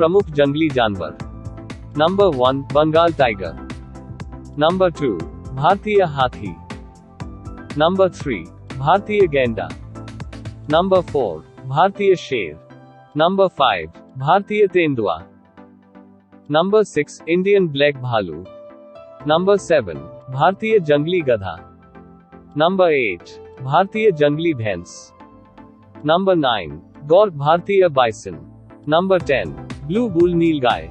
प्रमुख जंगली जानवर। Number 1 Bengal tiger. नंबर 2 भारतीय हाथी। नंबर 3 भारतीय गैंडा। नंबर 4 भारतीय शेर। नंबर 5 भारतीय तेंदुआ। नंबर 6 इंडियन ब्लैक भालू। नंबर 7 भारतीय जंगली गधा। नंबर 8 भारतीय जंगली भैंस। नंबर 9 गौर भारतीय बाइसन। नंबर 10 ब्लू बुल नीलगाय।